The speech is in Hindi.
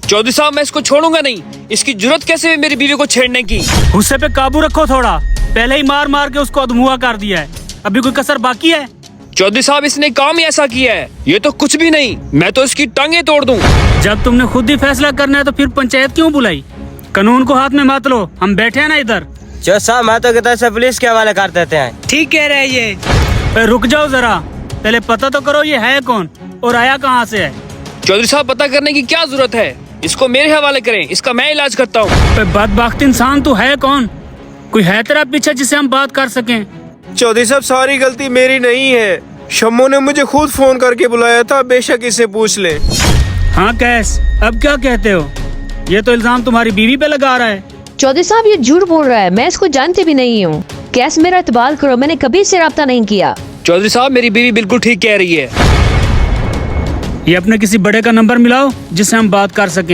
चौधरी साहब मैं इसको छोड़ूंगा नहीं। इसकी जरूरत कैसे हुई मेरी बीवी को छेड़ने की? गुस्से पे काबू रखो थोड़ा, पहले ही मार मार के उसको अधमुआ कर दिया है, अभी कोई कसर बाकी है? चौधरी साहब इसने काम ही ऐसा किया है, ये तो कुछ भी नहीं, मैं तो इसकी टांगे तोड़ दूं। जब तुमने खुद ही फैसला करना है तो फिर पंचायत क्यों बुलाई? कानून को हाथ में मत लो, हम बैठे हैं ना इधर। जो साहब मैं तो कहता से पुलिस के हवाले कर देते हैं। ठीक कह रहे ये। रुक जाओ जरा, पहले पता तो करो ये है कौन और आया कहाँ से है। चौधरी साहब पता करने की क्या जरूरत है, इसको मेरे हवाले करें, इसका मैं इलाज करता हूँ। बदबख्त इंसान तू है कौन? कोई है तेरा पीछे जिससे हम बात कर सकें? चौधरी साहब सारी गलती मेरी नहीं है, शम्मू ने मुझे खुद फोन करके बुलाया था, बेशक इसे पूछ ले। हाँ कैस, अब क्या कहते हो? ये तो इल्जाम तुम्हारी बीवी पे लगा रहा है। चौधरी साहब ये झूठ बोल रहा है, मैं इसको जानती भी नहीं हूँ। कैस मेरा इत्बार करो, मैंने कभी इससे राब्ता नहीं किया। चौधरी साहब मेरी बीवी बिल्कुल ठीक कह रही है। ये अपने किसी बड़े का नंबर मिलाओ जिससे हम बात कर सकें।